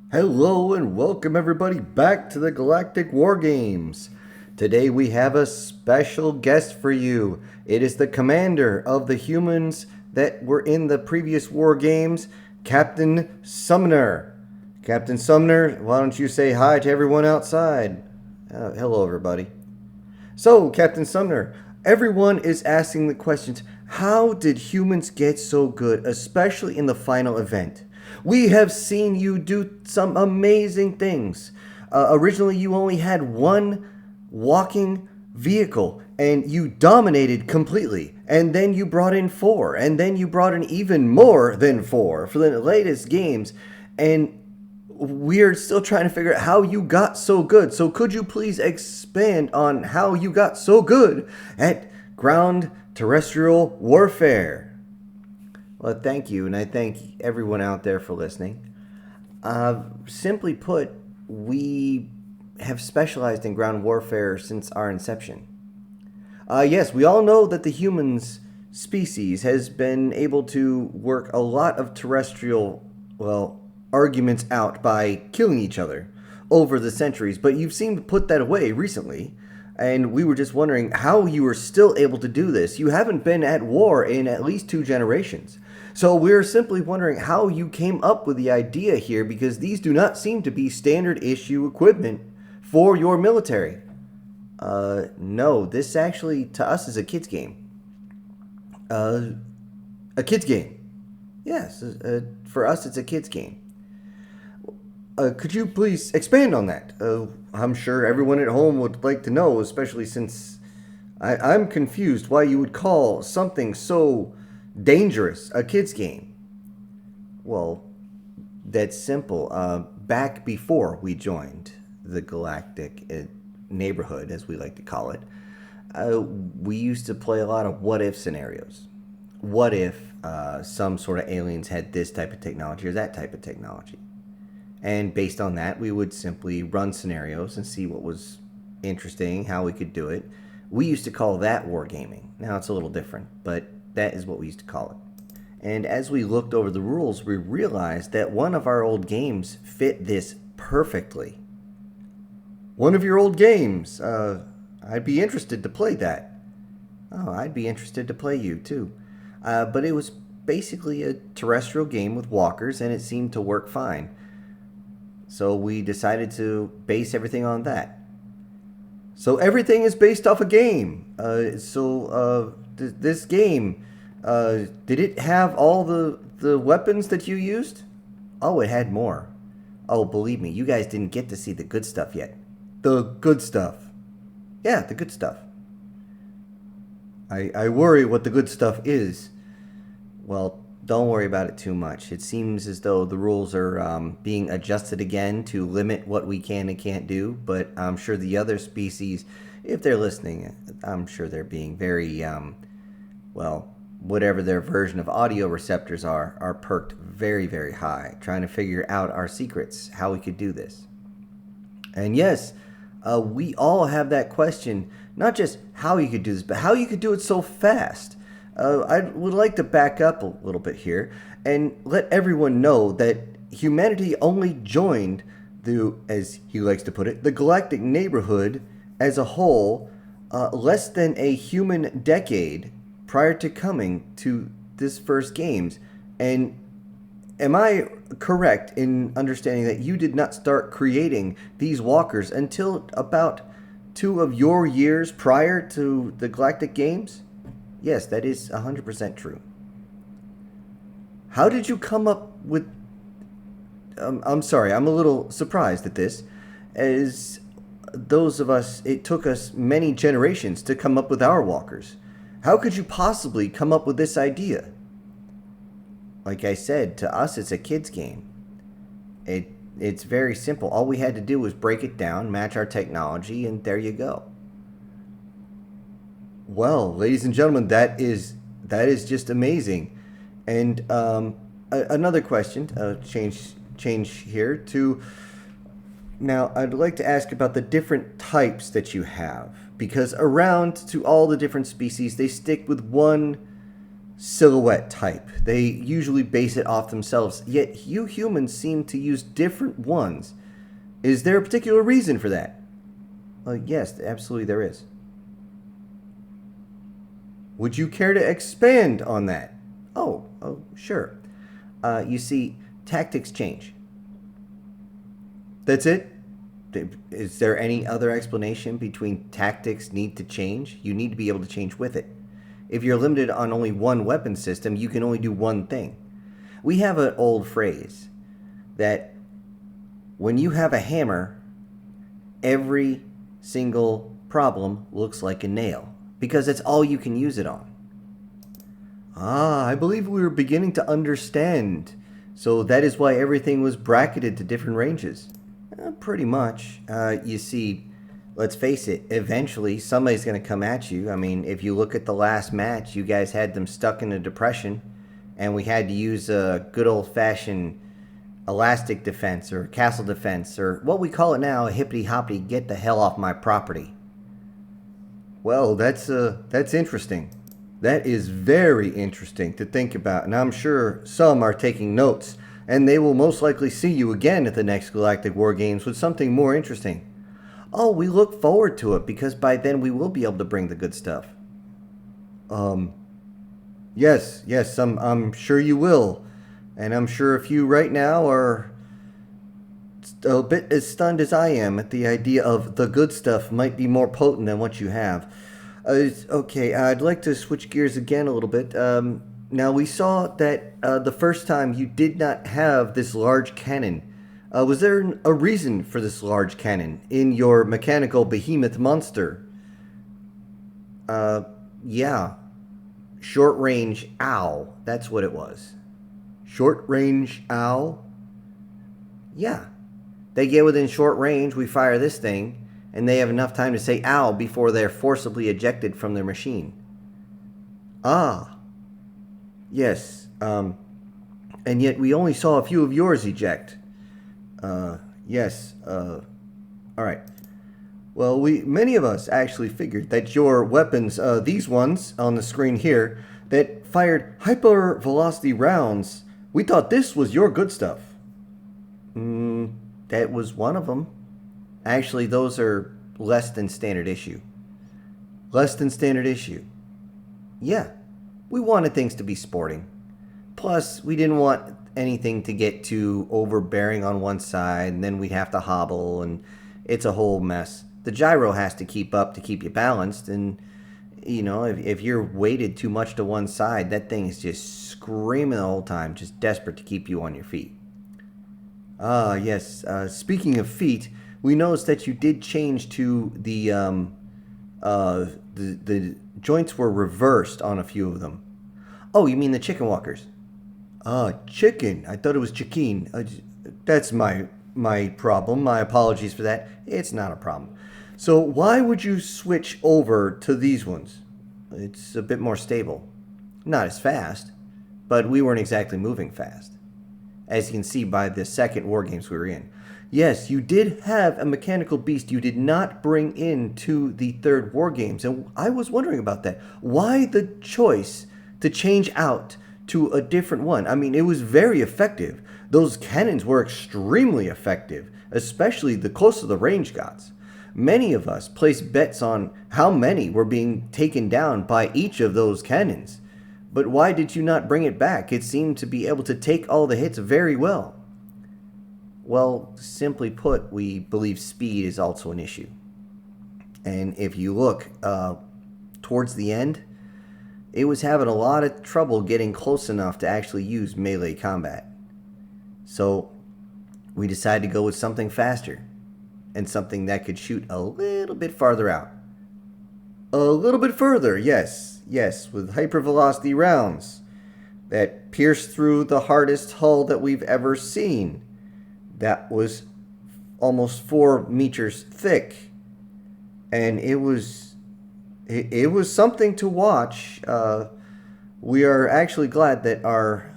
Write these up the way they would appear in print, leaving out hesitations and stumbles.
Hello and welcome everybody back to the Galactic Wargames. Today we have a special guest for you. It is the commander of the humans that were in the previous war games, Captain Sumner. Captain Sumner, why don't you say hi to everyone outside? Hello everybody. So, Captain Sumner, everyone is asking the questions, how did humans get so good, especially in the final event? We have seen you do some amazing things. Originally, you only had one walking vehicle and you dominated completely. And then you brought in four, and then you brought in even more than four for the latest games. And we're still trying to figure out how you got so good. So could you please expand on how you got so good at ground terrestrial warfare? Well, thank you, and I thank everyone out there for listening. Simply put, we have specialized in ground warfare since our inception. Yes, we all know that the humans species has been able to work a lot of terrestrial, arguments out by killing each other over the centuries, but you've seemed to put that away recently. And we were just wondering how you were still able to do this. You haven't been at war in at least 2 generations. So we're simply wondering how you came up with the idea here, because these do not seem to be standard issue equipment for your military. No, this actually to us is a kid's game. Uh, a kid's game. Yes, for us it's a kid's game. Could you please expand on that? I'm sure everyone at home would like to know, especially since I'm confused why you would call something so dangerous a kid's game. Well, that's simple. Back before we joined the galactic neighborhood, as we like to call it, we used to play a lot of what if scenarios. What if some sort of aliens had this type of technology or that type of technology? And based on that, we would simply run scenarios and see what was interesting, how we could do it. We used to call that wargaming. Now it's a little different, but that is what we used to call it. And as we looked over the rules, we realized that one of our old games fit this perfectly. One of your old games. I'd be interested to play that. Oh, I'd be interested to play you too. But it was basically a terrestrial game with walkers, and it seemed to work fine. So we decided to base everything on that. So everything is based off a game. This game, did it have all the weapons that you used? Oh, it had more. Oh, believe me, you guys didn't get to see the good stuff yet. The good stuff. Yeah, the good stuff. I worry what the good stuff is. Well, don't worry about it too much. It seems as though the rules are being adjusted again to limit what we can and can't do, but I'm sure the other species, if they're listening, I'm sure they're being very, whatever their version of audio receptors are perked very, very high, trying to figure out our secrets, how we could do this. And yes, we all have that question, not just how you could do this, but how you could do it so fast. I would like to back up a little bit here and let everyone know that humanity only joined the, as he likes to put it, the galactic neighborhood as a whole less than a human decade prior to coming to this first games. And am I correct in understanding that you did not start creating these walkers until about 2 of your years prior to the galactic games? Yes, that is 100% true. How did you come up with... I'm sorry, I'm a little surprised at this. As those of us, it took us many generations to come up with our walkers. How could you possibly come up with this idea? Like I said, to us it's a kid's game. It's very simple. All we had to do was break it down, match our technology, and there you go. Well, ladies and gentlemen, that is just amazing. And another question, change here to now. I'd like to ask about the different types that you have, because around to all the different species, they stick with one silhouette type. They usually base it off themselves, yet you humans seem to use different ones. Is there a particular reason for that? Yes, absolutely there is. Would you care to expand on that? Oh, sure. You see, tactics change. That's it? Is there any other explanation between tactics need to change? You need to be able to change with it. If you're limited on only one weapon system, you can only do one thing. We have an old phrase that when you have a hammer, every single problem looks like a nail because that's all you can use it on. I believe we were beginning to understand. So that is why everything was bracketed to different ranges. Pretty much. You see, let's face it, eventually somebody's going to come at you. I mean, if you look at the last match, you guys had them stuck in a depression, and we had to use a good old-fashioned elastic defense or castle defense, or what we call it now, a hippity-hoppity, get the hell off my property. Well, that's interesting. That is very interesting to think about, and I'm sure some are taking notes, and they will most likely see you again at the next Galactic War Games with something more interesting. Oh, we look forward to it, because by then we will be able to bring the good stuff. Yes, I'm sure you will, and I'm sure if you right now are a bit as stunned as I am at the idea of the good stuff might be more potent than what you have. Okay, I'd like to switch gears again a little bit. Now, we saw that the first time you did not have this large cannon. Was there a reason for this large cannon in your mechanical behemoth monster? Yeah. Short range owl. That's what it was. Short range owl? Yeah. They get within short range, we fire this thing, and they have enough time to say ow before they're forcibly ejected from their machine. Ah. Yes. And yet we only saw a few of yours eject. Yes. Alright. Well, many of us actually figured that your weapons, these ones on the screen here, that fired hyper-velocity rounds, we thought this was your good stuff. That was one of them. Actually, those are less than standard issue. Less than standard issue. Yeah. We wanted things to be sporting. Plus, we didn't want anything to get too overbearing on one side, and then we'd have to hobble, and it's a whole mess. The gyro has to keep up to keep you balanced, and, you know, if you're weighted too much to one side, that thing is just screaming the whole time, just desperate to keep you on your feet. Yes. Speaking of feet, we noticed that you did change to the joints were reversed on a few of them. Oh, you mean the chicken walkers? Chicken. I thought it was chicken. That's my problem. My apologies for that. It's not a problem. So why would you switch over to these ones? It's a bit more stable. Not as fast, but we weren't exactly moving fast, as you can see by the second war games we were in. Yes, you did have a mechanical beast you did not bring into the third war games, and I was wondering about that. Why the choice to change out to a different one? I mean, it was very effective. Those cannons were extremely effective, especially the closer the range got. Many of us placed bets on how many were being taken down by each of those cannons. But why did you not bring it back? It seemed to be able to take all the hits very well. Well, simply put, we believe speed is also an issue. And if you look towards the end, it was having a lot of trouble getting close enough to actually use melee combat. So we decided to go with something faster and something that could shoot a little bit farther out. A little bit further, yes, with hypervelocity rounds that pierced through the hardest hull that we've ever seen. That was almost 4 meters thick, and it was something to watch. We are actually glad that our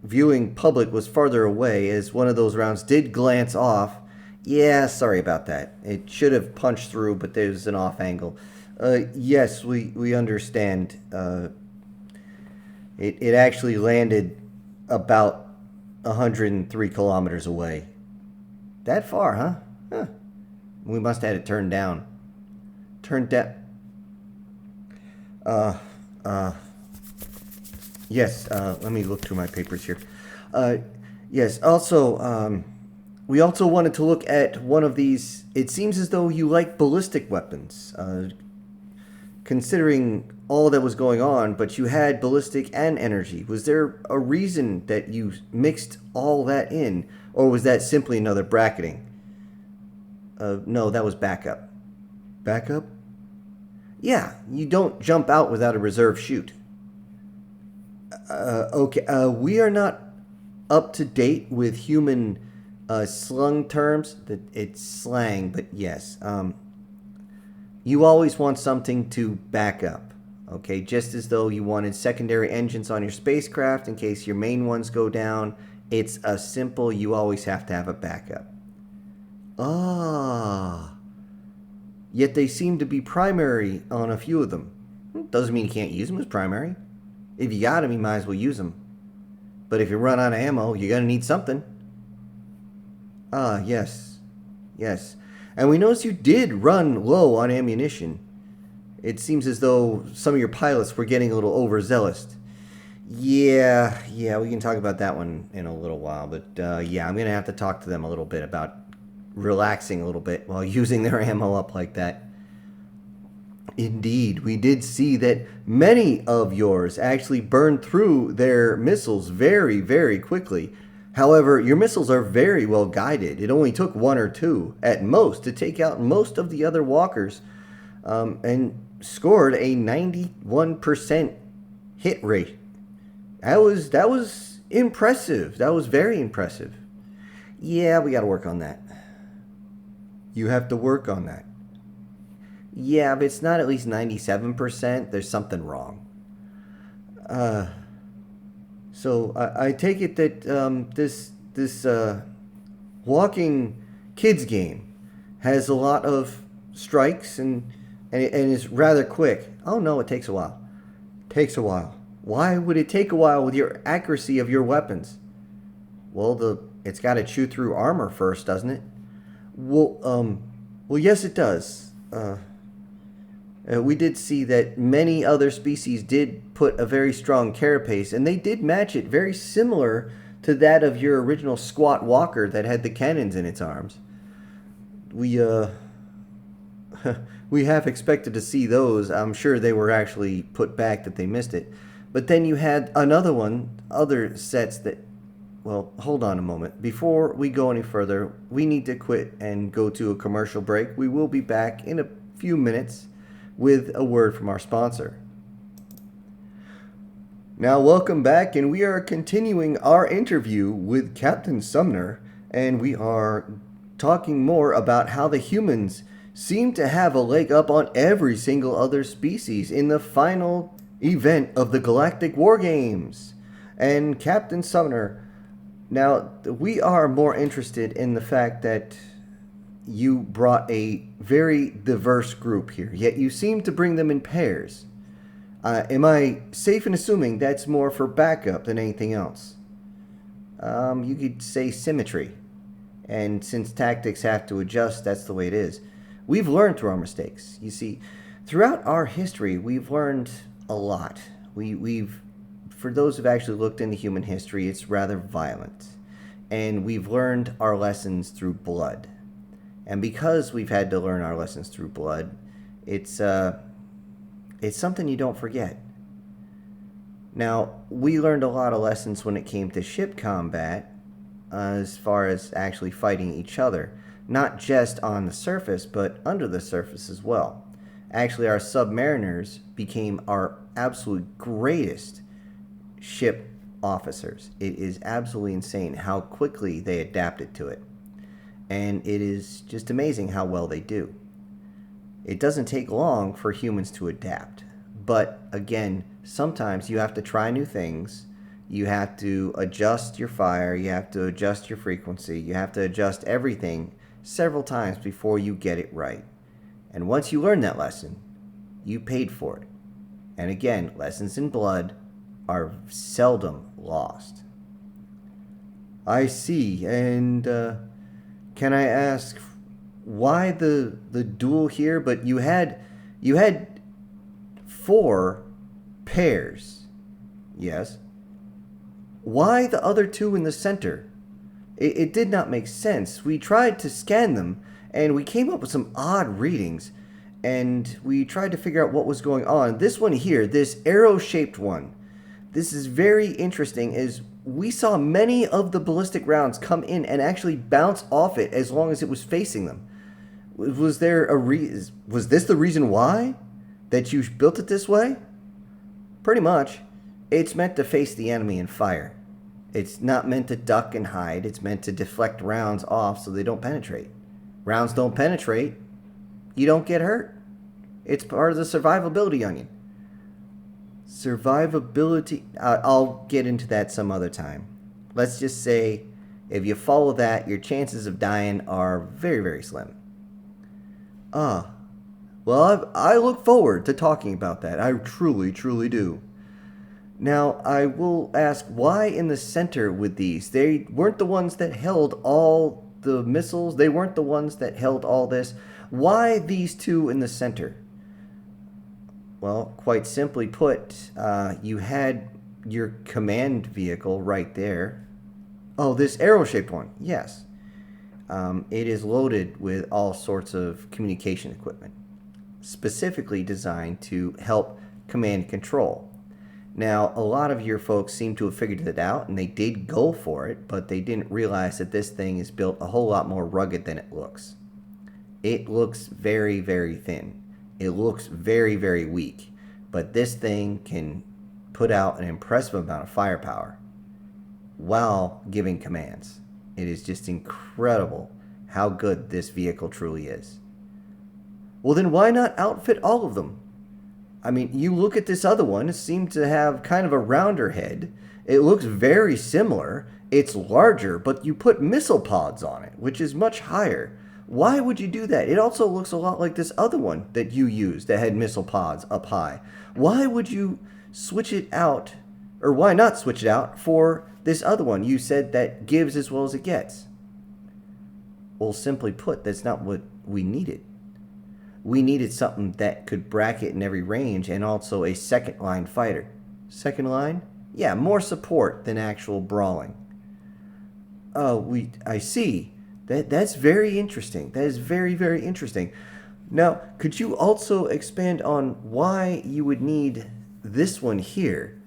viewing public was farther away, as one of those rounds did glance off. Yeah, sorry about that. It should have punched through, but there's an off angle. Yes, we understand. It actually landed about 103 kilometers away. That far, huh? Huh. We must have had it turned down. Turned down. Uh, uh, yes, let me look through my papers here. Uh, yes, also, we also wanted to look at one of these. It seems as though you like ballistic weapons. Considering all that was going on, but you had ballistic and energy. Was there a reason that you mixed all that in, or was that simply another bracketing? No, that was backup. Backup? Yeah, you don't jump out without a reserve chute. Okay, we are not up to date with human slung terms. That it's slang, but yes. You always want something to back up. Okay, just as though you wanted secondary engines on your spacecraft in case your main ones go down. It's a simple, you always have to have a backup. Ah. Yet they seem to be primary on a few of them. Doesn't mean you can't use them as primary. If you got them, you might as well use them. But if you run out of ammo, you're going to need something. Ah, yes. Yes. And we noticed you did run low on ammunition. It seems as though some of your pilots were getting a little overzealous. Yeah, we can talk about that one in a little while. But yeah, I'm going to have to talk to them a little bit about relaxing a little bit while using their ammo up like that. Indeed, we did see that many of yours actually burned through their missiles very, very quickly. However, your missiles are very well guided. It only took one or two at most to take out most of the other walkers, and scored a 91% hit rate. That was impressive. That was very impressive. Yeah, we got to work on that. You have to work on that. Yeah, but it's not at least 97%. There's something wrong. So I take it that this walking kids game has a lot of strikes and is rather quick. Oh no, it takes a while. Takes a while. Why would it take a while with your accuracy of your weapons? Well, it's got to chew through armor first, doesn't it? Well, yes, it does. We did see that many other species did put a very strong carapace, and they did match it very similar to that of your original squat walker that had the cannons in its arms. We we have expected to see those. I'm sure they were actually put back that they missed it. But then you had other sets that... Well, hold on a moment. Before we go any further, we need to quit and go to a commercial break. We will be back in a few minutes with a word from our sponsor. Now, welcome back, and we are continuing our interview with Captain Sumner, and we are talking more about how the humans seem to have a leg up on every single other species in the final event of the Galactic Wargames. And Captain Sumner, now we are more interested in the fact that you brought a very diverse group here, yet you seem to bring them in pairs. Am I safe in assuming that's more for backup than anything else? You could say symmetry. And since tactics have to adjust, that's the way it is. We've learned through our mistakes. You see, throughout our history, we've learned a lot. For those who've actually looked into human history, it's rather violent. And we've learned our lessons through blood. And because we've had to learn our lessons through blood, it's something you don't forget. Now, we learned a lot of lessons when it came to ship combat, as far as actually fighting each other. Not just on the surface, but under the surface as well. Actually, our submariners became our absolute greatest ship officers. It is absolutely insane how quickly they adapted to it. And it is just amazing how well they do. It doesn't take long for humans to adapt. But again, sometimes you have to try new things. You have to adjust your fire. You have to adjust your frequency. You have to adjust everything several times before you get it right. And once you learn that lesson, you paid for it. And again, lessons in blood, are seldom lost. I see. And can I ask why the duel here? But you had 4 pairs. Yes. Why the other 2 in the center? It did not make sense. We tried to scan them, and we came up with some odd readings, and we tried to figure out what was going on. This one here, this arrow-shaped one, this is very interesting, as we saw many of the ballistic rounds come in and actually bounce off it as long as it was facing them. Was this the reason why? That you built it this way? Pretty much. It's meant to face the enemy and fire. It's not meant to duck and hide. It's meant to deflect rounds off so they don't penetrate. Rounds don't penetrate, you don't get hurt. It's part of the survivability onion. Survivability, I'll get into that some other time. Let's just say if you follow that, your chances of dying are very, very slim. Well, I look forward to talking about that. I truly, truly do. Now, I will ask, why in the center with these? They weren't the ones that held all the missiles. They weren't the ones that held all this. Why these 2 in the center? Well, quite simply put, you had your command vehicle right there. Oh, this arrow-shaped one. Yes. It is loaded with all sorts of communication equipment, specifically designed to help command and control. Now, a lot of your folks seem to have figured it out, and they did go for it, but they didn't realize that this thing is built a whole lot more rugged than it looks. It looks very, very thin. It looks very, very weak. But this thing can put out an impressive amount of firepower while giving commands. It is just incredible how good this vehicle truly is. Well, then why not outfit all of them? I mean, you look at this other one, it seemed to have kind of a rounder head. It looks very similar. It's larger, but you put missile pods on it, which is much higher. Why would you do that? It also looks a lot like this other one that you used that had missile pods up high. Why would you switch it out, or why not switch it out for this other one you said that gives as well as it gets? Well, simply put, that's not what we needed. We needed something that could bracket in every range and also a second line fighter. Second line? Yeah, more support than actual brawling. Oh, I see. That's very interesting. That is very, very interesting. Now, could you also expand on why you would need this one here?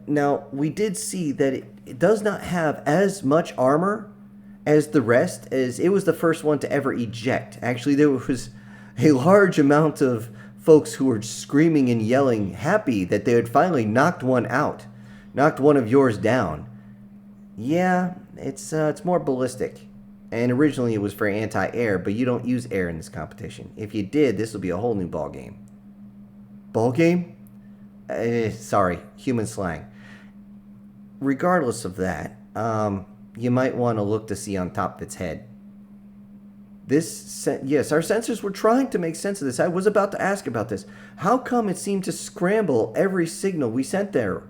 Now, we did see that it does not have as much armor as the rest, as it was the first one to ever eject. Actually, there was a large amount of folks who were screaming and yelling, happy that they had finally knocked one out, knocked one of yours down. Yeah, it's more ballistic. And originally it was for anti-air, but you don't use air in this competition. If you did, this would be a whole new ball game. Ball game? Sorry, human slang. Regardless of that, you might want to look to see on top of its head. Yes, our sensors were trying to make sense of this. I was about to ask about this. How come it seemed to scramble every signal we sent there?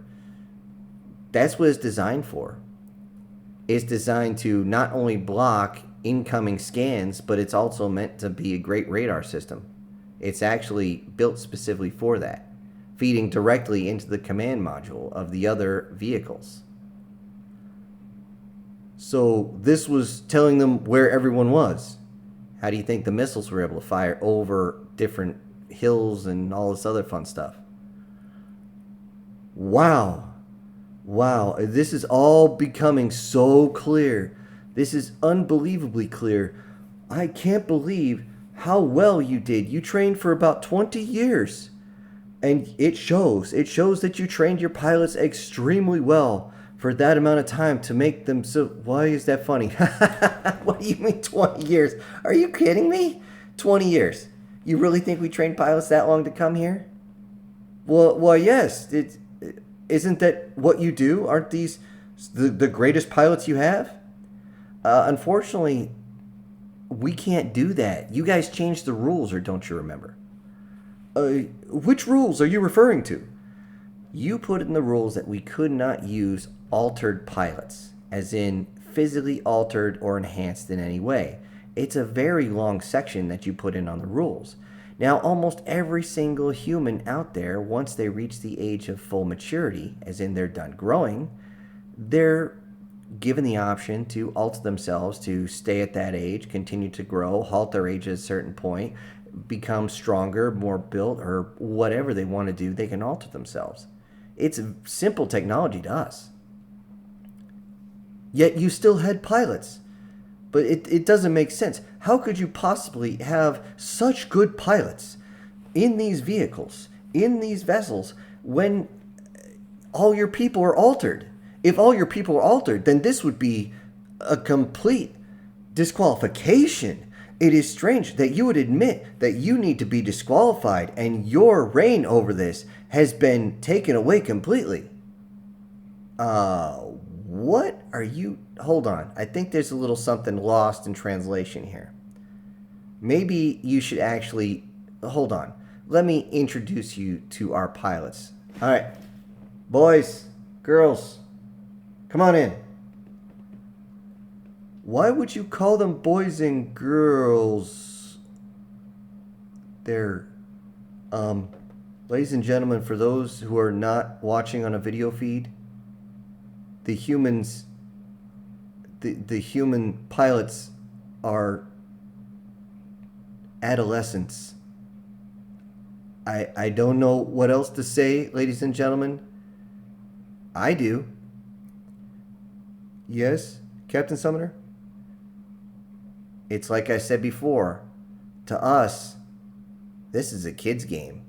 That's what it's designed for. It's designed to not only block incoming scans, but it's also meant to be a great radar system. It's actually built specifically for that, feeding directly into the command module of the other vehicles. So this was telling them where everyone was. How do you think the missiles were able to fire over different hills and all this other fun stuff? Wow. Wow, this is all becoming so clear. This is unbelievably clear. I can't believe how well you did. You trained for about 20 years. And it shows. It shows that you trained your pilots extremely well for that amount of time to make them so... Why is that funny? What do you mean 20 years? Are you kidding me? 20 years. You really think we trained pilots that long to come here? Well, yes. Isn't that what you do? Aren't these the greatest pilots you have? Unfortunately, we can't do that. You guys changed the rules, or don't you remember? Which rules are you referring to? You put in the rules that we could not use altered pilots, as in physically altered or enhanced in any way. It's a very long section that you put in on the rules. Now, almost every single human out there, once they reach the age of full maturity, as in they're done growing, they're given the option to alter themselves to stay at that age, continue to grow, halt their age at a certain point, become stronger, more built, or whatever they want to do, they can alter themselves. It's simple technology to us. Yet you still had pilots. But it doesn't make sense. How could you possibly have such good pilots in these vehicles, in these vessels, when all your people are altered? If all your people are altered, then this would be a complete disqualification. It is strange that you would admit that you need to be disqualified and your reign over this has been taken away completely. What are you... Hold on. I think there's a little something lost in translation here. Maybe you should actually... Hold on. Let me introduce you to our pilots. All right. Boys, girls, come on in. Why would you call them boys and girls? They're... Ladies and gentlemen, for those who are not watching on a video feed, the humans, the human pilots are adolescents. I don't know what else to say, ladies and gentlemen. I do. Yes, Captain Summoner? It's like I said before. To us, this is a kid's game.